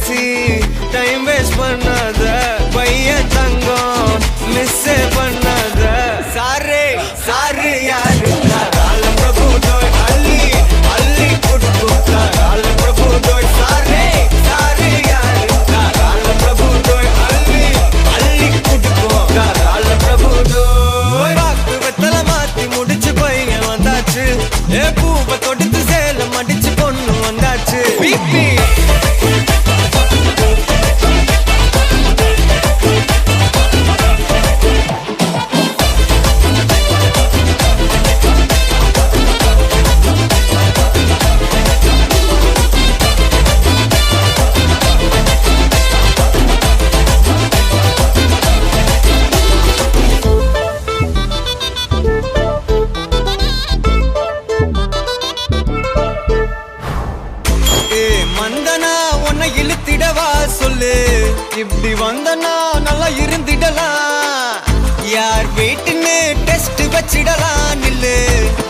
பேசி time waste பண்ணாத பையன் தங்கம் மிஸ் பண்ணாத சாரே சாரு யாரு கால பிரபு டோய் அள்ளி அள்ளி குடுக்கு கால பிரபு டோய் சாரே சாரு யாரு கால பிரபு டோய் அள்ளி அள்ளி குடுக்கு கால பிரபு டோய் வாக்கு வெத்தல மாத்தி முடிச்சு பையன் வந்தாச்சு ஏ பூவை தொடுத்து சேலம் அடிச்சு பொண்ணு வந்தாச்சு பிபி மந்தனா உன்னை இழுத்திடவா சொல்லு இப்படி வந்தனா நல்லா இருந்திடலாம் யார் வீட்டுன்னு டெஸ்ட் வச்சிடலாம் நில்லு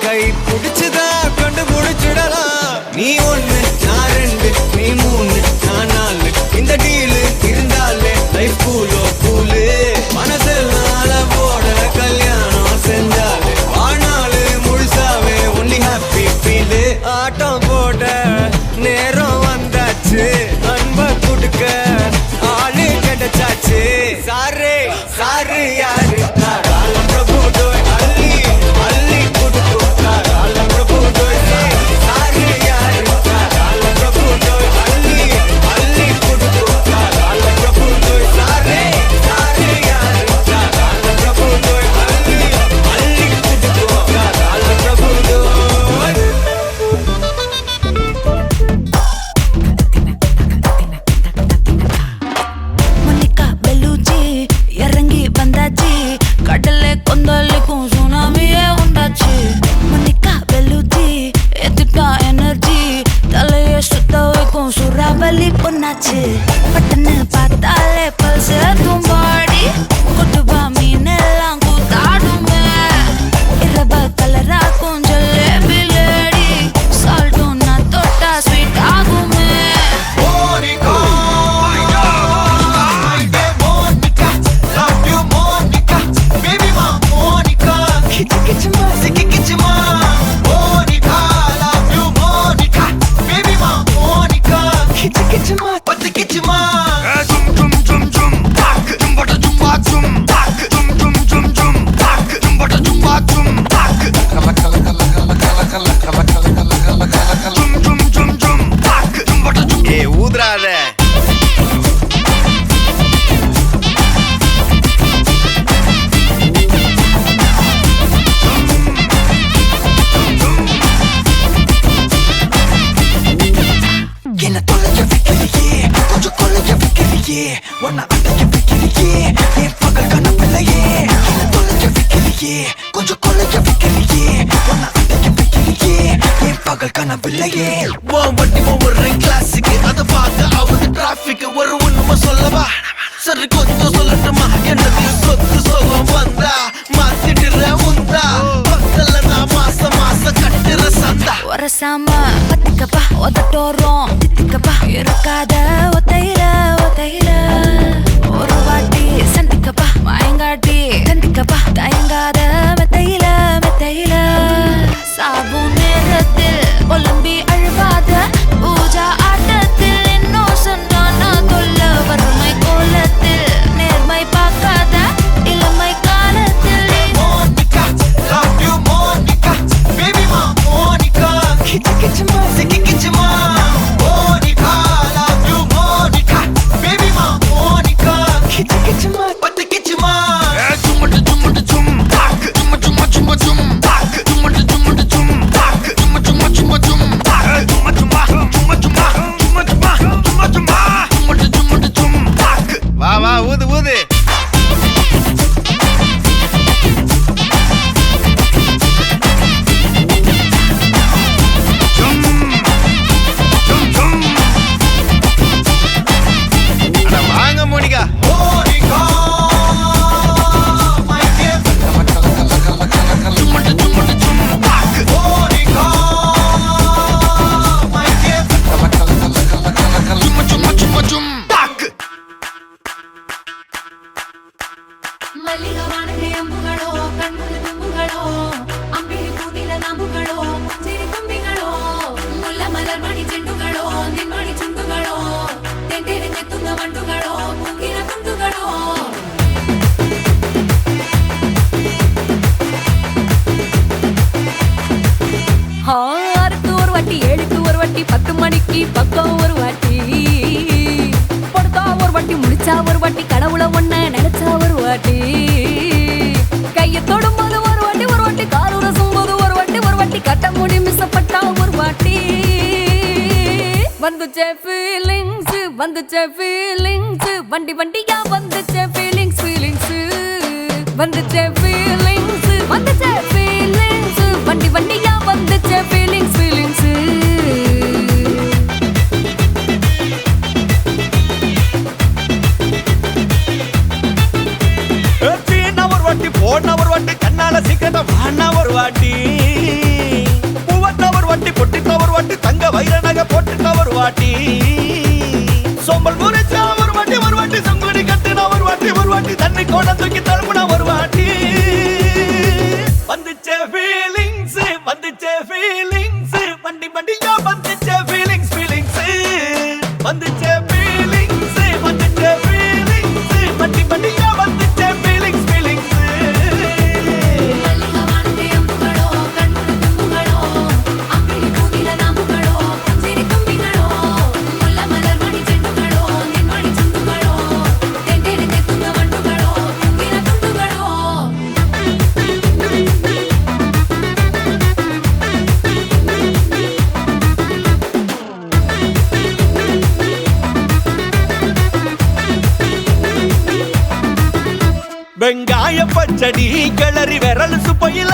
கை பிடிச்சுதா கொண்டு முடிச்சிடலாம் நீ ஒண்ணு நான் ரெண்டு நீ மூணு நான் நாலு இந்த டீலு இருந்தாலே லைஃப் கூலோ கூலு மனசெல்லாம் போட கல்யாணம் செஞ்சாலே ஆனாலு முழுசாவே ஒன்லி ஹாப்பி ஃபீலு ஆட்டம் போட நேரம் வந்தாச்சு அன்ப கொடுக்க ஆளு கிடைச்சாச்சு சாரே சாரு யாரு கால பிரபு டோய் அள்ளி அள்ளி கொடுக்கு கால பிரபு டோய் சாரு யாரு கால பிரபு டோய் அள்ளி அள்ளி கொடுக்கு கால பிரபு டோய் சாரே சாரு யாரு கால பிரபு டோய் அள்ளி அள்ளி கொடுக்கு கால பிரபு டோய் கடலே கொந்தளிக்கும் சுனாமியே உண்டாச்சு மணிக்கா வெளுத்தி எதிர்த்தா எனர்ஜி தலையை சுத்த வைக்கும் சுறாவலி பொண்ணாச்சு பட்டன்னு பார்த்தாலே பல்ஸ் தும்பாடி கொட்டுபா மீன் எல்லாம் கூத்தாடுமே இரவ கலராக்கும் ஜல்லேபி லேடி சால்ட்டும் நான் தொட்டா ஸ்வீட் ஆகுமே ஊதுறாத என்ன தொலைய வைக்கிறியே கொஞ்சம் கொலைய வைக்கிறியே உன்னை அடைய வைக்கிறியே என் பகல் கனப்பில்லையே என்ன தொலைய வைக்கிறியே கொஞ்சம் கொலைய வைக்கிறியே உன்னை அடைய வைக்கிறியே என் பகல் கனப்பில்லையே வண்டி ஒவ்வொரு கிளாஸுக்கு அதை பார்க்க ஆகுது டிராபிக் ஒரு உண்மை சொல்லவா சரி கொஞ்சம் சொல்லட்டுமா என்னது சொத்து சோகம் வந்தா மாத்திடுற உந்தா பக்கத்துல நான் மாசம் மாசம் கட்டுற சந்தா ஒரசாம பத்திக்கப்பா ஒதட்டோரம் தித்திக்கப்பா இருக்காத ஒத்தையில ஒத்தையில ஒரு வாட்டி சந்திக்கப்பா மாயங்காட்டி சந்திக்கப்பா தயங்காத மெத்தையில மெத்தையில சாபு நேரத்தில் ஒலம்பி அழுவாத பூஜா ஆட்டத்தில் இன்னும் சொன்னான தொல்ல வறுமை கோலத்தில் நேர்மை பார்க்காத இளமை காலத்தில் Monica, love you Monica, baby ma Monica, kitty kitty ma, sticky kitty ma, Monica, love you Monica. ತುಂಡುಗಳೋ ಮುಗಿನ ತುಂಡುಗಳೋ ஆறுக்கு ஒரு வாட்டி ஏழுக்கு ஒரு வாட்டி 10 மணிக்கு பக்கம் ஒரு வாட்டி படுத்தா ஒரு வாட்டி முடிச்சா ஒரு வாட்டி கடவுளை ஒண்ண நினைச்சா ஒரு வாட்டி கையை தொடும்போது ஒரு வாட்டி கால் உரசும் போது ஒரு வாட்டி கட்ட முடி மிசப்பட்டா ஒரு வாட்டி வந்துச்சே ஃபீலிங்ஸ் வண்டி வண்டியா வந்துச்சே ஃபீலிங்ஸ் வந்துச்சே ஃபீலிங்ஸ் வண்டி வண்டியா வந்துச்சே ஃபீலிங்ஸ் ஒரு வாட்டி போன ஒரு வாட்டி கண்ணால சீக்கிரத்தை வாண்ணா ஒரு வாட்டி பூவட்ட ஒரு வாட்டி பொட்டிட்ட ஒரு வாட்டி தங்க வைர நகை போட்டுட்ட ஒரு வாட்டி சோம்பல் முறைச்சா ஒரு வாட்டி சங்குடி கட்டின ஒரு வாட்டி தண்ணி கோட தூக்கி தழுப்புன ஒரு வாட்டி வந்துச்சே ஃபீலிங்ஸ் வண்டி வண்டியா வந்துச்சே ஃபீலிங்ஸ் வந்துச்சே ஃபீலிங்ஸ் வண்டி வண்டியா வந்துச்சே ஃபீலிங்ஸ் வெங்காய பச்சடி கிளறி விரல் சுப்பையில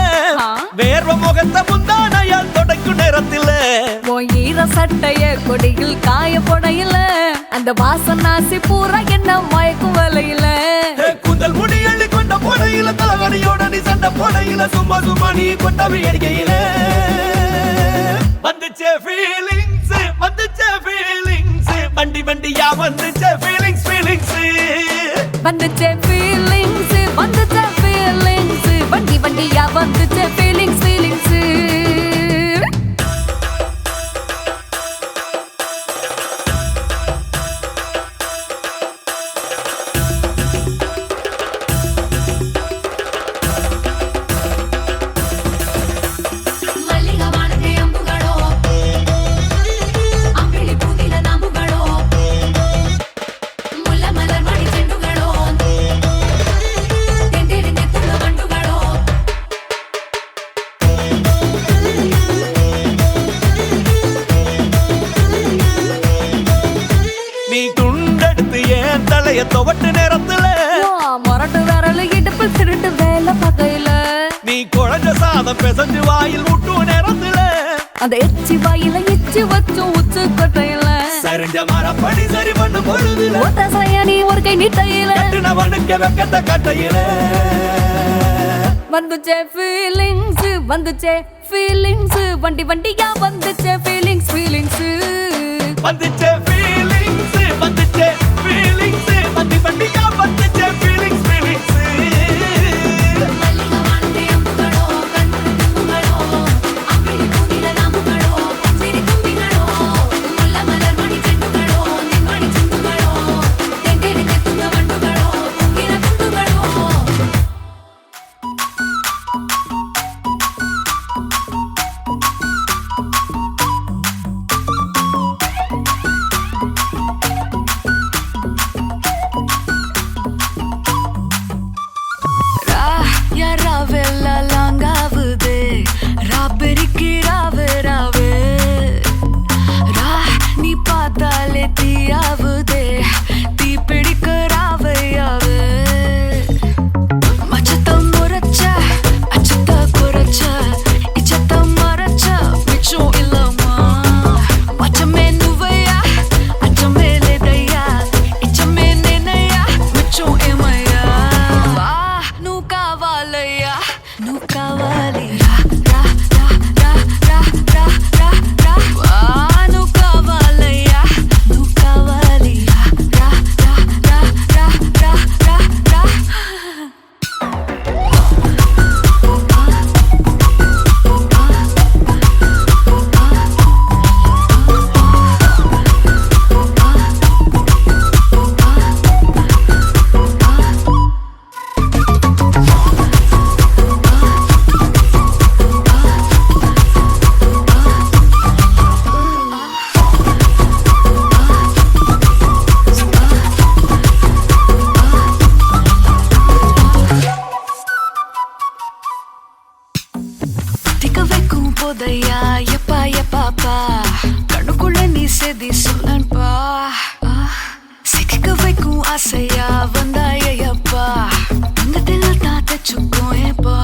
வேர்வ முகத்தை முந்தானையால் தொடக்கும் நேரத்தில் ஈர சட்டைய கொடியில் காய பொடையில அந்த வாசனாசி பூரா என்ன மயக்கும் வலையில கூந்தல் முடி அள்ளி கொண்ட பொடையில தலகடியோட நீ சண்ட பொடையில சும்மா நீ கொண்டவி அடிக்கையில வந்துச்சே ஃபீலிங்ஸ் வண்டி வண்டியா வந்துச்சே ஃபீலிங்ஸ் வந்துச்சே ஃபீலிங்ஸ் வண்டி வண்டியா வந்துச்சே ஃபீலிங்ஸ் நீ துண்டெடுத்து ஏன் தலைய துவட்டு நேரத்துல மொரட்டு விரல் இடுப்பில் திருட்டு வேலை பகையில நீ குழஞ்ச சாதம் பிசைஞ்சு வாயில் விட்டு நேரத்துல அந்த எச்சி வாயில எச்சி வச்சும் உச்சு கொட்டையில சரிஞ்ச மரப்படி சரி பண்ணு பொழுதுல ஓட்ட சயனி ஒரு கை நீட்டையில கட்டுனவனுக்கு வெக்கத்த கட்டையில வந்துச்சே ஃபீலிங்ஸ் வண்டி வண்டியா வந்துச்சே ஃபீலிங்ஸ் வந்துச்சே ஃபீலிங்ஸ் வண்டி வண்டியா வந்துச்சே ஃபீலிங்ஸ் ஆசையா வந்தாயப்பா தங்கத்தில் தான் தச்சுக்கும் ஏப்பா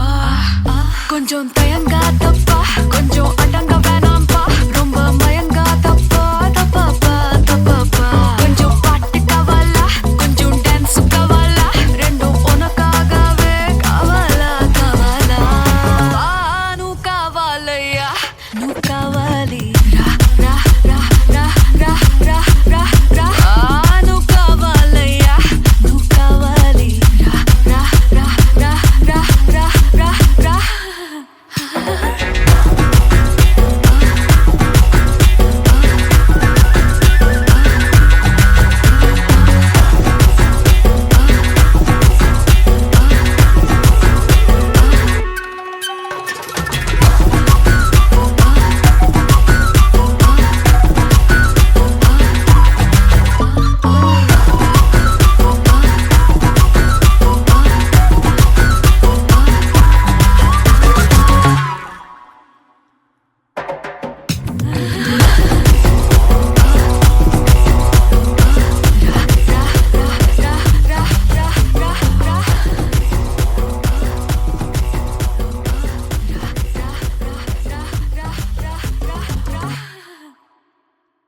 கொஞ்சம் தயங்காதப்பா கொஞ்சம் அடங்க வேணாம்பா ரொம்ப மயங்காதப்பா தப்பாப்பா தப்பாப்பா கொஞ்சம் பாட்டு கவலா கொஞ்சம் டான்ஸ் கவலா ரெண்டும் உனக்காகவே கவலா கவலா நூ கவலையா நூ கவலி ரா ரா ரா ரா ரா ரா ரா ரா நூ கவலையா நூ கவலி ரா ரா ரா ரா ரா ரா ரா ரா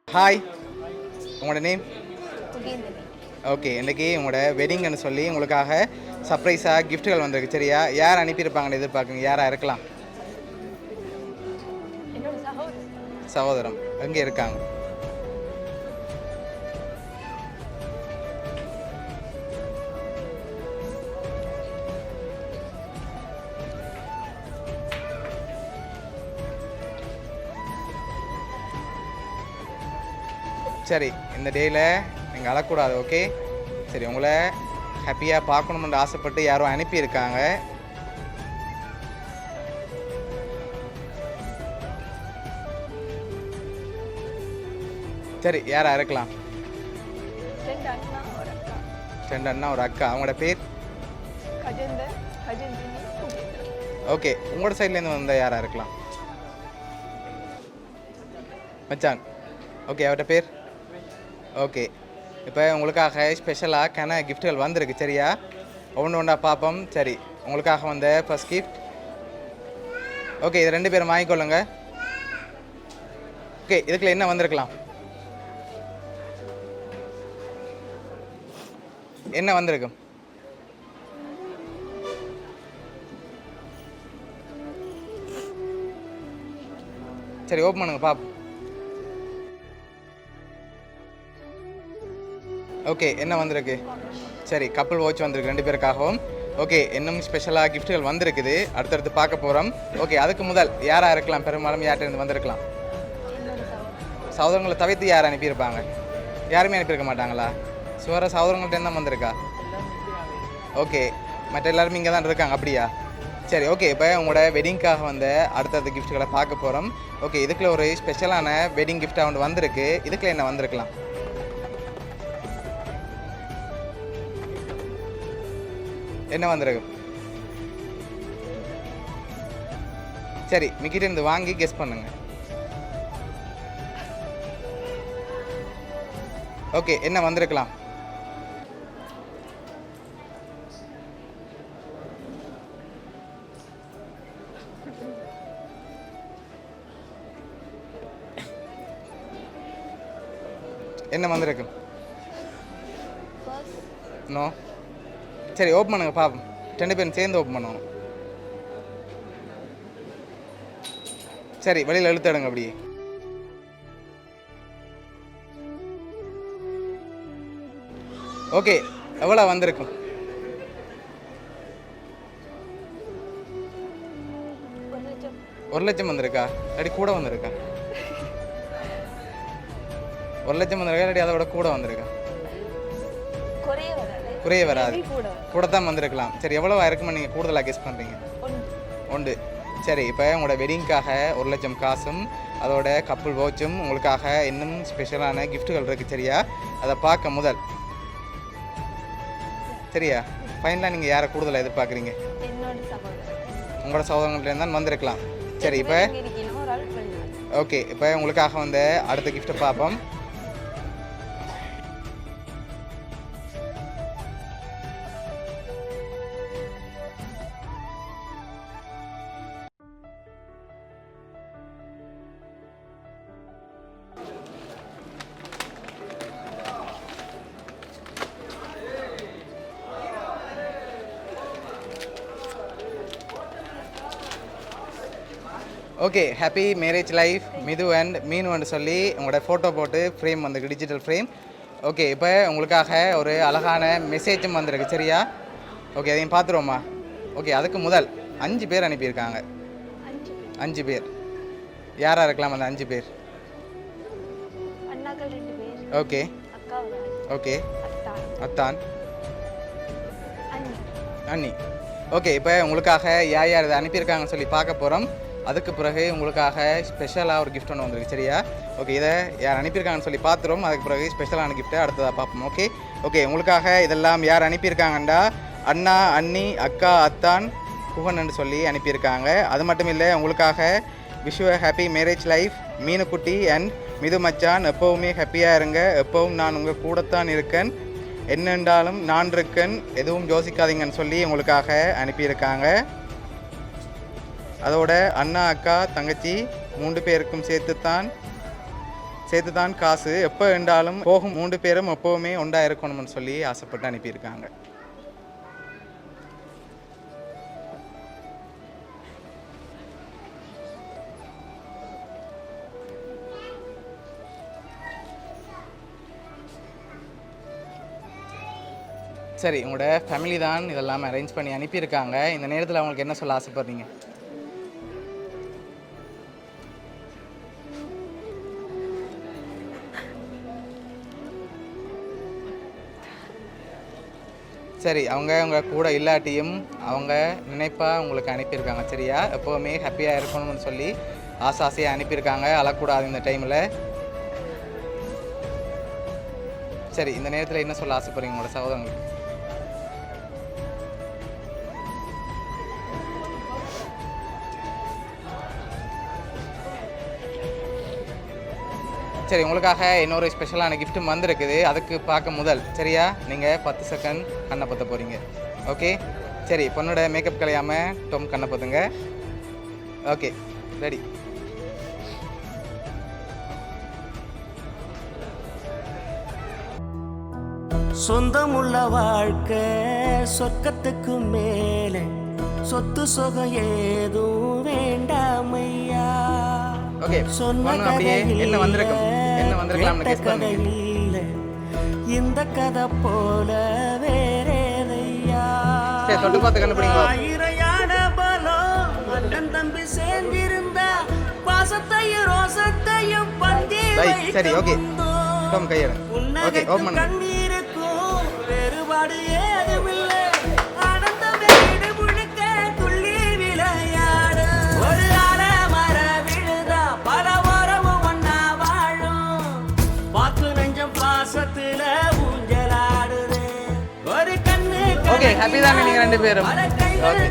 ஹாய், உங்களோட நேம்? ஓகே, இன்றைக்கி உங்களோட வெட்டிங்னு சொல்லி உங்களுக்காக சர்ப்ரைஸாக கிஃப்ட்டுகள் வந்திருக்கு. சரியா? யார் அனுப்பியிருப்பாங்கன்னு எதிர்பார்க்குங்க? யாராக இருக்கலாம்? சகோதரம் எங்கே இருக்காங்க? சரி, இந்த டேயில் நீங்கள் அழக்கூடாது. ஓகே, சரி. உங்களை ஹாப்பியாக பார்க்கணுமென்று ஆசைப்பட்டு யாரும் அனுப்பியிருக்காங்க. சரி, யாரா இருக்கலாம்? 2 அண்ணா ஒரு அக்கா. அவங்களோட பேர்? ஓகே, உங்களோட சைட்லேருந்து வந்தால் யாராக இருக்கலாம்? மச்சான். ஓகே, அவர்கிட்ட பேர்? ஓகே, இப்போ உங்களுக்காக ஸ்பெஷலாக கிஃப்ட்டுகள் வந்திருக்கு. சரியா? ஒன்று ஒன்றா பார்ப்போம். சரி, உங்களுக்காக வந்த ஃபர்ஸ்ட் கிஃப்ட். ஓகே, இது 2 பேரும் வாங்கிக்கொள்ளுங்க. ஓகே, இதுக்குள்ள என்ன வந்திருக்கலாம்? என்ன வந்திருக்கும்? சரி, ஓப்பன் பண்ணுங்க பாப்போம். ஓகே, என்ன வந்திருக்கு? சரி, கப்பல் வாட்ச் வந்திருக்கு 2 பேருக்காகவும். ஓகே, இன்னும் ஸ்பெஷலாக கிஃப்ட்டுகள் வந்திருக்குது. அடுத்தடுத்து பார்க்க போகிறோம். ஓகே, அதுக்கு முதல் யாராக இருக்கலாம்? பெரும்பாலும் யார்கிட்ட வந்திருக்கலாம்? சகோதரங்களை தவிர்த்து யார் அனுப்பியிருப்பாங்க? யாருமே அனுப்பியிருக்க மாட்டாங்களா? சுவர சகோதரங்கள்ட்ட தான் வந்திருக்கா? ஓகே, மற்ற எல்லாருமே இங்கே தான் இருக்காங்க. அப்படியா? சரி, ஓகே. இப்போ உங்களோட வெட்டிங்காக வந்த அடுத்தடுத்த கிஃப்ட்டுகளை பார்க்க போகிறோம். ஓகே, இதுக்குள்ள ஒரு ஸ்பெஷலான வெட்டிங் கிஃப்டாக ஒன்று வந்திருக்கு. இதுக்குள்ள என்ன வந்திருக்கலாம்? என்ன வந்திருக்கு? சரி, மிக்கிட்ட இருந்து வாங்கி கெஸ் பண்ணுங்க. ஓகே, என்ன வந்திருக்கலாம்? என்ன வந்திருக்கு? நோ. சரி, ஓப்பன் பண்ணுங்க பாப்போம். 2 பேரும் சேர்ந்து ஓப்பன் பண்ணுவோம். சரி, வெளியில் இழுத்துடுங்க அப்படியே. ஓகே, எவ்வளோ வந்திருக்கும்? ஒரு லட்சம் வந்திருக்கா? இல்லாட்டி கூட வந்திருக்கா? 1 லட்சம் வந்திருக்கா இல்லாட்டி அதை விட கூட வந்திருக்கா? குறைய வராது, கூட தான் வந்திருக்கலாம். சரி, எவ்வளோ இருக்குமா நீங்கள் கூடுதலாக கெஸ் பண்ணுறீங்க? 1. சரி, இப்போ உங்களோட வெட்டிங்காக 1 லட்சம் காசும் அதோட கப்பல் வாட்சும் உங்களுக்காக இன்னும் ஸ்பெஷலான கிஃப்ட்டுகள் இருக்குது. சரியா? அதை பார்க்க முதல். சரியா? ஃபைனலாக நீங்கள் யாரை கூடுதலாக எதிர்பார்க்குறீங்க? உங்களோட சகோதரங்கள்ட்ட தான் வந்திருக்கலாம். சரி, இப்போ ஓகே, இப்போ உங்களுக்காக அடுத்த கிஃப்ட்டை பார்ப்போம். Okay happy marriage life Mithu and மீனுன்னு சொல்லி உங்களோட ஃபோட்டோ போட்டு ஃப்ரேம் வந்திருக்கு, டிஜிட்டல் ஃப்ரேம். ஓகே, இப்போ உங்களுக்காக ஒரு அழகான மெசேஜும் வந்திருக்கு, சரியா? ஓகே, அதையும் பார்த்துருவோம்மா. ஓகே, அதுக்கு முதல் 5 பேர் அனுப்பியிருக்காங்க. 5 பேர் யாராக இருக்கலாம் அந்த 5 பேர்? அண்ணாக்கள் 2 பேர். ஓகே அக்கா ஒரு ஆள். ஓகே அத்தான். அத்தான் அண்ணி. ஓகே, இப்போ உங்களுக்காக யார் யார் இதை அனுப்பியிருக்காங்கன்னு சொல்லி பார்க்க போகிறோம். அதுக்கு பிறகு உங்களுக்காக ஸ்பெஷலாக ஒரு கிஃப்ட் ஒன்று வந்திருக்கு, சரியா? ஓகே, இதை யார் அனுப்பியிருக்காங்கன்னு சொல்லி பார்த்துருவோம். அதுக்கு பிறகு ஸ்பெஷலான கிஃப்ட்டை அடுத்ததாக பார்ப்போம். ஓகே ஓகே, உங்களுக்காக இதெல்லாம் யார் அனுப்பியிருக்காங்கண்டா அண்ணா, அண்ணி, அக்கா, அத்தான், குகன்னு சொல்லி அனுப்பியிருக்காங்க. அது மட்டும் இல்லை, உங்களுக்காக wish you happy marriage life மீனுக்குட்டி அண்ட் மிது மச்சான். எப்போவுமே ஹாப்பியாக இருங்க, எப்போவும் நான் உங்கள் கூடத்தான் இருக்கேன், என்னென்றாலும் நான் இருக்கேன், எதுவும் யோசிக்காதீங்கன்னு சொல்லி உங்களுக்காக அனுப்பியிருக்காங்க. அதோட அண்ணா, அக்கா, தங்கச்சி 3 பேருக்கும் சேர்த்து தான் காசு, எப்போ என்றாலும் போகும் 3 பேரும் எப்போவுமே ஒன்றா இருக்கணும்னு சொல்லி ஆசைப்பட்டு அனுப்பியிருக்காங்க. சரி, உங்களோட ஃபேமிலி தான் இதெல்லாம் அரேஞ்ச் பண்ணி அனுப்பியிருக்காங்க. இந்த நேரத்தில் அவங்களுக்கு என்ன சொல்ல ஆசைப்படுறீங்க? சரி, அவங்க உங்கள் கூட இல்லாட்டியும் அவங்க நினைப்பாக உங்களுக்கு அனுப்பியிருக்காங்க, சரியா? எப்போவுமே ஹாப்பியாக இருக்கணும்னு சொல்லி ஆசையாக அனுப்பியிருக்காங்க. அழக்கூடாது இந்த டைமில். சரி, இந்த நேரத்தில் என்ன சொல்ல ஆசைப்படுறீங்க உங்களோட சகோதரங்களுக்கு? சரி, உங்களுக்காக இன்னொரு ஸ்பெஷலான கிஃப்ட்டும் வந்திருக்குது. அதுக்கு பார்க்க முதல், சரியா? நீங்கள் 10 செகண்ட் கண்ணை பற்ற போகிறீங்க. ஓகே, சரி, பொண்ணோட மேக்கப் கலையாமல் டொம் கண்ணை பற்றுங்க. Okay, ready. சொந்தமுள்ள வாழ்க்கை சொர்க்கத்துக்கு மேலே, சொத்து சொகம் ஏதும் வேண்டாமையா. ஓகே, சொன்ன அப்படியே என்ன வந்திருக்கும், என்ன வந்திருக்கலாம்னு கெஸ் பண்ணுங்க. இந்த கதை போல வேறேதையா. சரி, தொட்டு பார்த்து கண்டுபிடிங்க. ஆயிரையான பலம் அண்ணன் தம்பி சேர்ந்திருந்தா பாசத்தையும் ரோசத்தையும் பந்தி சரி, ஓகே, டொம் கையெடு. ஓகே, ஓபன் பண்ணுங்க. கண்ணீருக்கும் வேறுபாடு ஏதுமில்லை, ஆனந்த வீடு முழுக்க துள்ளி விளையாடு. ஒரு அலமர விழுதா பல உறவும் ஒன்னா வாழும், பாக்கு நெஞ்சம் பாசத்துல ஊஞ்சலாடுது. ஒரு கண்ணு ஓகே, ஹாப்பி தானே நீங்கள் 2 பேரும்? பல கைகள்